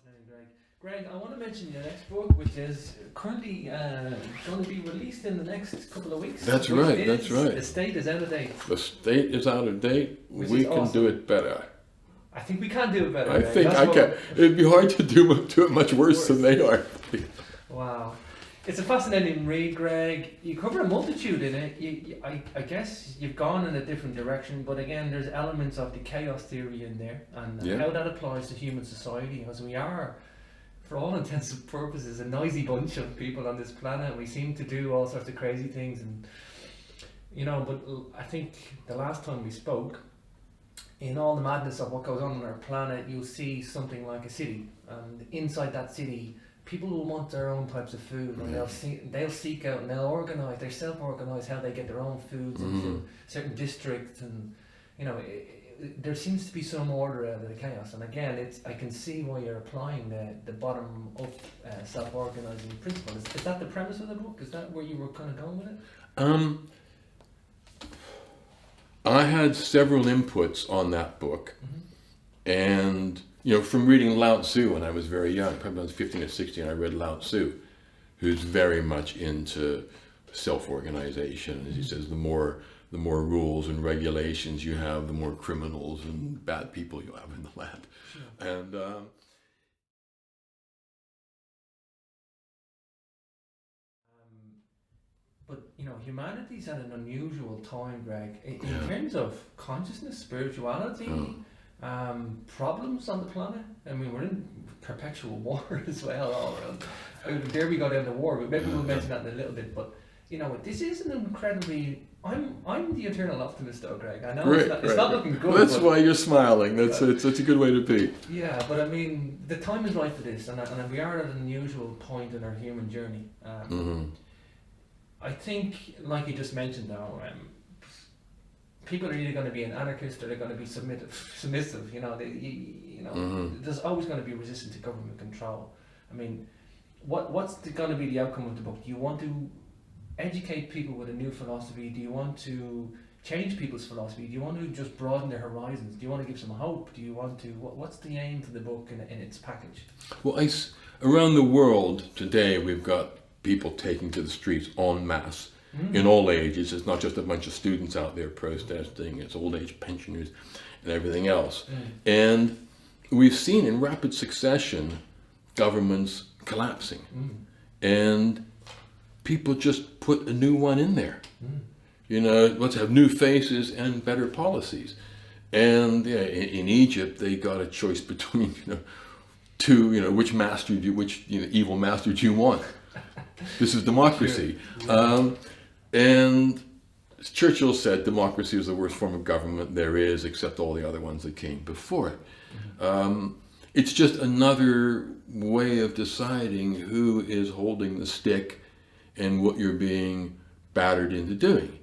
Fascinating, Greg. Greg, I want to mention your next book, which is currently going to be released in the next couple of weeks. That's right, that's right. The State is Out of Date. The state is out of date. Which We is can awesome. do it better. I think we can do it better. I Greg. think That's I what- can. It'd be hard to do it much worse than they are. Wow. It's a fascinating read, Greg. You cover a multitude in it. I guess you've gone in a different direction, but again, there's elements of the chaos theory in there and Yeah. how that applies to human society, as we are, for all intents and purposes, a noisy bunch of people on this planet. We seem to do all sorts of crazy things, and but I think the last time we spoke, in all the madness of what goes on our planet, you'll see something like a city, and inside that city, people will want their own types of food, and they'll seek out and they'll organise, they self-organise how they get their own foods into certain districts, and there seems to be some order out of the chaos. And again, I can see why you're applying the bottom up self-organising principle. Is that the premise of the book? Is that where you were kind of going with it? I had several inputs on that book, and from reading Lao Tzu when I was very young, probably when I was 15 or 16, I read Lao Tzu, who's very much into self-organization. As he says, the more rules and regulations you have, the more criminals and bad people you have in the land. Sure. And but humanity's at an unusual time, Greg, in terms of consciousness, spirituality. Problems on the planet. I mean, we're in perpetual war as well all around. There we go down to war, but maybe we'll mention that in a little bit. But this is an incredibly. I'm the eternal optimist, though, Greg. I know it's not looking good. Well, that's why you're smiling. That's a good way to be. Yeah, but I mean, the time is right for this, and we are at an unusual point in our human journey. I think, like you just mentioned, though. People are either going to be an anarchist or they're going to be submissive. There's always going to be resistance to government control. I mean, what's going to be the outcome of the book? Do you want to educate people with a new philosophy? Do you want to change people's philosophy? Do you want to just broaden their horizons? Do you want to give some hope? Do you want to? What's the aim for the book in its package? Well, around the world today, we've got people taking to the streets en masse. In all ages. It's not just a bunch of students out there protesting, it's old age pensioners and everything else. And we've seen in rapid succession governments collapsing. And people just put a new one in there. Let's have new faces and better policies. And in Egypt, they got a choice between two, which evil master do you want? This is democracy. Sure. And Churchill said democracy is the worst form of government there is, except all the other ones that came before it. It's just another way of deciding who is holding the stick and what you're being battered into doing.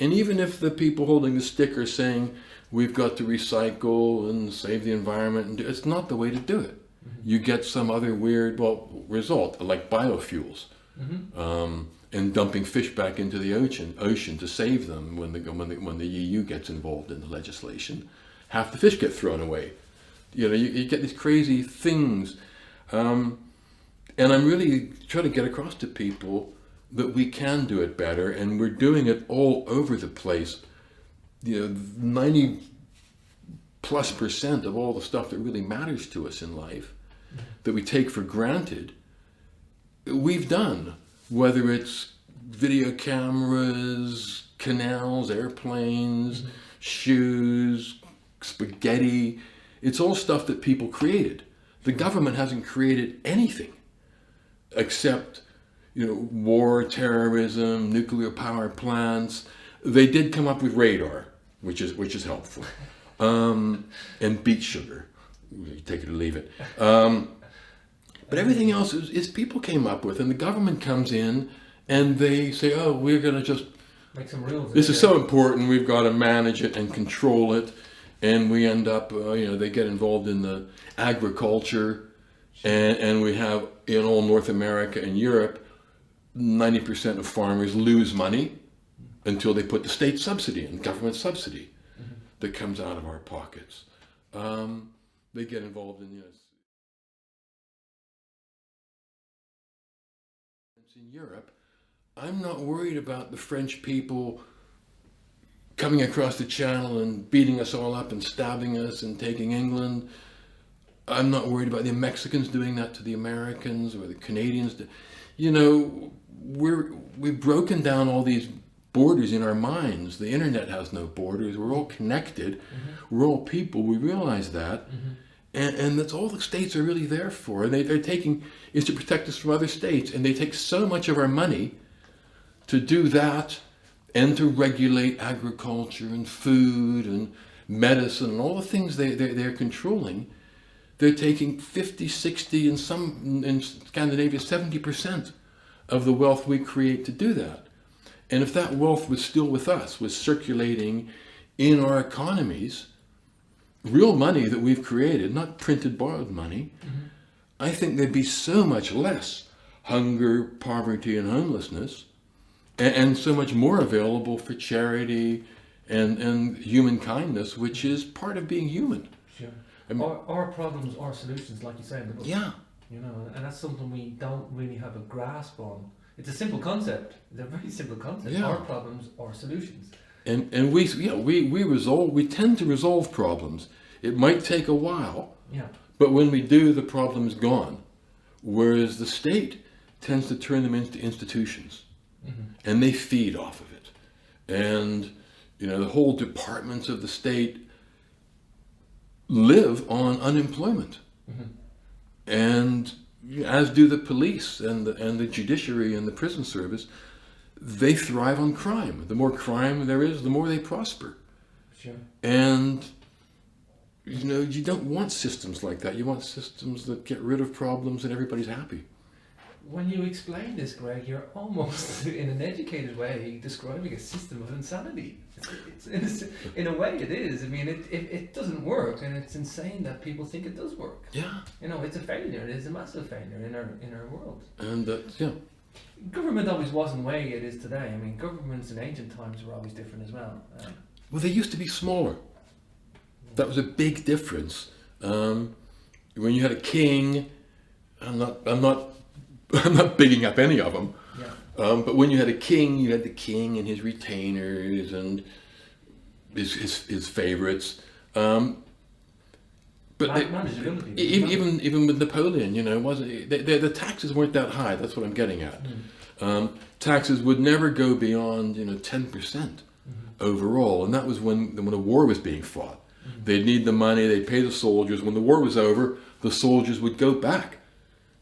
And even if the people holding the stick are saying, we've got to recycle and save the environment, it's not the way to do it. You get some other weird result, like biofuels. And dumping fish back into the ocean to save them when the EU gets involved in the legislation. Half the fish get thrown away. You get these crazy things. And I'm really trying to get across to people that we can do it better, and we're doing it all over the place. 90+% of all the stuff that really matters to us in life that we take for granted, we've done. Whether it's video cameras, canals, airplanes, shoes, spaghetti, it's all stuff that people created. The government hasn't created anything except, war, terrorism, nuclear power plants. They did come up with radar, which is helpful, and beet sugar. You take it or leave it. But everything else is people came up with, and the government comes in and they say, oh, we're going to just make some rules. This is so important, we've got to manage it and control it. And we end up, they get involved in the agriculture, and we have in all North America and Europe, 90% of farmers lose money until they put the state subsidy in, government subsidy that comes out of our pockets. They get involved in, in Europe, I'm not worried about the French people coming across the channel and beating us all up and stabbing us and taking England. I'm not worried about the Mexicans doing that to the Americans or the Canadians. You know, we've broken down all these borders in our minds. The internet has no borders. We're all connected. We're all people. We realize that. And that's all the states are really there for. And they're taking is to protect us from other states. And they take so much of our money to do that and to regulate agriculture and food and medicine and all the things they're controlling. They're taking 50, 60, and some in Scandinavia, 70% of the wealth we create to do that. And if that wealth was still with us, was circulating in our economies, real money that we've created, not printed, borrowed money, I think there'd be so much less hunger, poverty, and homelessness, and so much more available for charity and human kindness, which is part of being human. Sure. Our problems are solutions, like you say in the book. Yeah. You know, and that's something we don't really have a grasp on. It's a simple concept. It's a very simple concept. Yeah. Our problems are solutions. And we tend to resolve problems. It might take a while, Yeah. but when we do, the problem's gone. Whereas the state tends to turn them into institutions, and they feed off of it. And you know, the whole departments of the state live on unemployment, and as do the police and the judiciary and the prison service. They thrive on crime. The more crime there is, the more they prosper. Sure. And you know, you don't want systems like that. You want systems that get rid of problems and everybody's happy. When you explain this, Greg, you're almost, in an educated way, describing a system of insanity. In a way, it is. I mean, it doesn't work, and it's insane that people think it does work. Yeah. You know, it's a failure. It is a massive failure in our world. And yeah. Government always wasn't the way it is today. I mean, governments in ancient times were always different as well. Well, they used to be smaller. That was a big difference. When you had a king, I'm not bigging up any of them. Yeah. But when you had a king, you had the king and his retainers and his favorites. But even with Napoleon, you know, the taxes weren't that high. That's what I'm getting at. Taxes would never go beyond 10% overall, and that was when a war was being fought. They'd need the money. They'd pay the soldiers. When the war was over, the soldiers would go back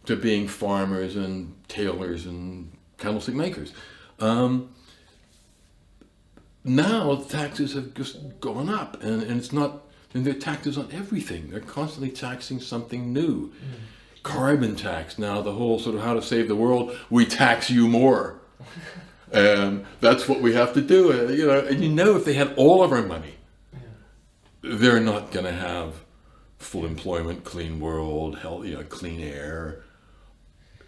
to being farmers and tailors and candlestick makers. Now taxes have just gone up, and it's not. And they're taxes on everything. They're constantly taxing something new. Carbon tax now, the whole sort of how to save the world, we tax you more. That's what we have to do. And if they had all of our money, they're not going to have full employment, clean world, health, clean air,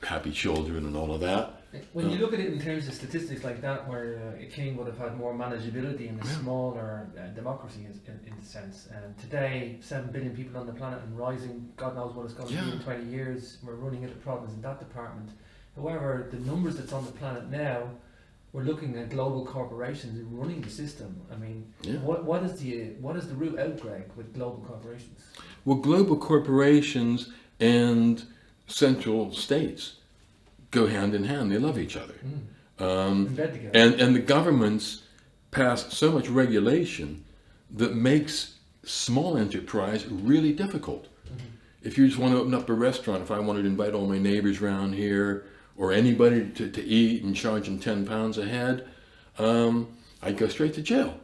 happy children and all of that. When you look at it in terms of statistics like that, where a king would have had more manageability in a smaller democracy, in a sense. Today, 7 billion people on the planet and rising. God knows what it's going to be in 20 years. We're running into problems in that department. However, the numbers that's on the planet now, we're looking at global corporations running the system. I mean, what is the route out, Greg, with global corporations? Well, global corporations and central states go hand in hand. They love each other. And the governments pass so much regulation that makes small enterprise really difficult. If you just want to open up a restaurant, if I wanted to invite all my neighbors around here or anybody to eat and charge them £10 a head, I'd go straight to jail.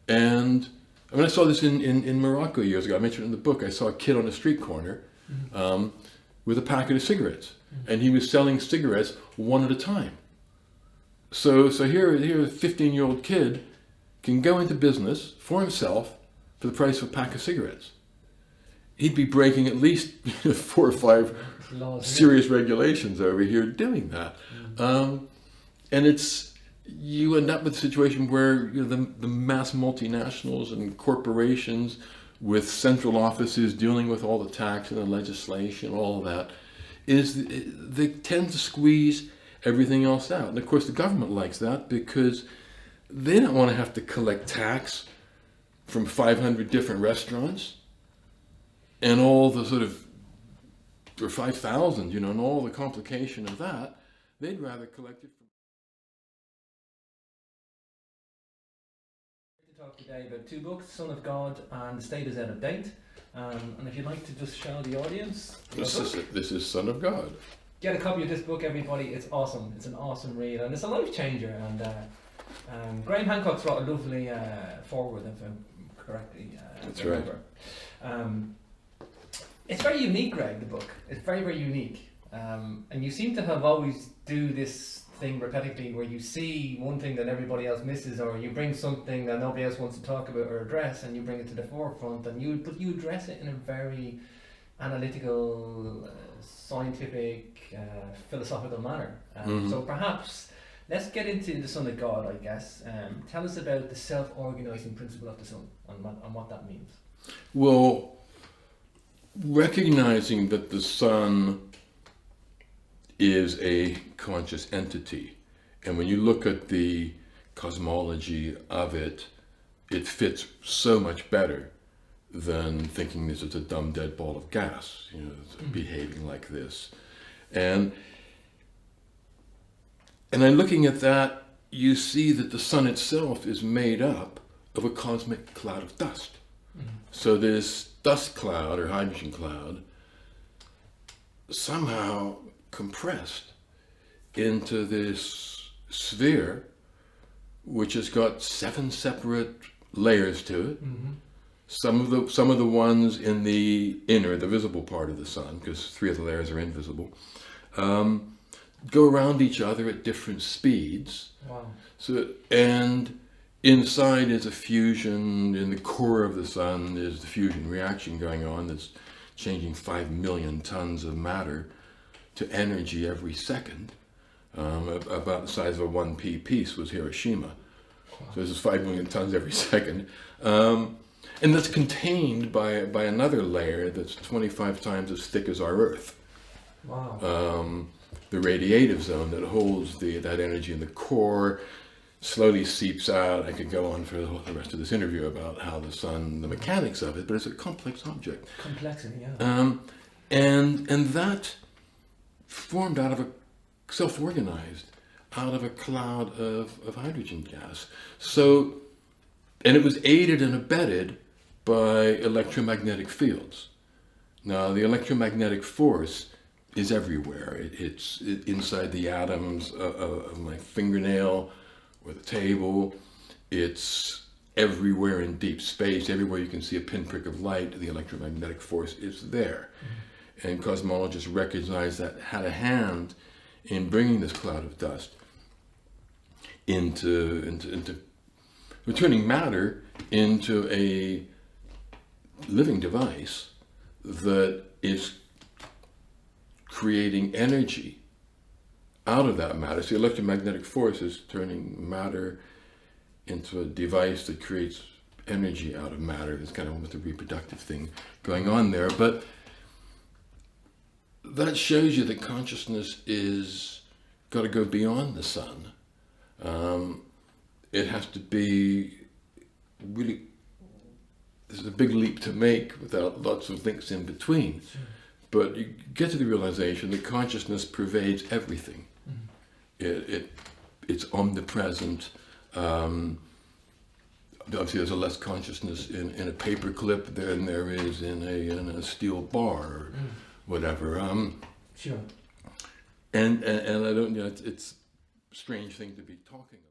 And I mean, I saw this in Morocco years ago. I mentioned it in the book. I saw a kid on a street corner with a packet of cigarettes. And he was selling cigarettes one at a time. So here a 15-year-old kid can go into business for himself for the price of a pack of cigarettes. He'd be breaking at least 4 or 5 serious regulations over here doing that. And you end up with a situation where the mass multinationals and corporations with central offices dealing with all the tax and the legislation, all of that, they tend to squeeze everything else out. And of course the government likes that because they don't want to have to collect tax from 500 different restaurants and all the sort of, or 5,000, and all the complication of that. They'd rather collect it from. To talk today about two books, Son of God and The State is Out of Date. And if you'd like to just show the audience. This is Son of God. Get a copy of this book, everybody. It's awesome. It's an awesome read, and it's a life changer. And Graham Hancock's wrote a lovely foreword, if I'm correctly That's remember. It's very unique, Greg, the book. It's very, very unique. And you seem to have always do this thing repetitively where you see one thing that everybody else misses, or you bring something that nobody else wants to talk about or address, and you bring it to the forefront, and you address it in a very analytical, scientific, philosophical manner. So perhaps let's get into the Son of God, I guess. Tell us about the self-organizing principle of the Son and what that means. Well, recognizing that the Son is a conscious entity, and when you look at the cosmology of it, it fits so much better than thinking this is a dumb dead ball of gas, behaving like this. And then looking at that, you see that the Sun itself is made up of a cosmic cloud of dust. So this dust cloud or hydrogen cloud somehow compressed into this sphere which has got 7 separate layers to it. Some of the ones in the inner, the visible part of the Sun, because 3 of the layers are invisible, go around each other at different speeds. Wow. And inside is a fusion. In the core of the Sun is the fusion reaction going on that's changing 5 million tons of matter to energy every second. About the size of a 1p piece was Hiroshima. Wow. So this is 5 million tons every second. And that's contained by another layer that's 25 times as thick as our Earth. Wow. The radiative zone that holds that energy in the core slowly seeps out. I could go on for the rest of this interview about how the Sun, the mechanics of it, but it's a complex object. Complexity, yeah. And that formed out of self-organized out of a cloud of hydrogen gas. So, and it was aided and abetted by electromagnetic fields. Now, the electromagnetic force is everywhere. It's inside the atoms of my fingernail or the table. It's everywhere in deep space. Everywhere you can see a pinprick of light, the electromagnetic force is there. And cosmologists recognized that, had a hand in bringing this cloud of dust into turning matter into a living device that is creating energy out of that matter. So the electromagnetic force is turning matter into a device that creates energy out of matter. It's kind of almost a reproductive thing going on there. But that shows you that consciousness is got to go beyond the Sun. It has to be really, this is a big leap to make without lots of links in between. Sure. But you get to the realization that consciousness pervades everything. It's omnipresent. Obviously there's a less consciousness in a paper clip than there is in a steel bar or whatever. Sure. And I don't, it's a strange thing to be talking about.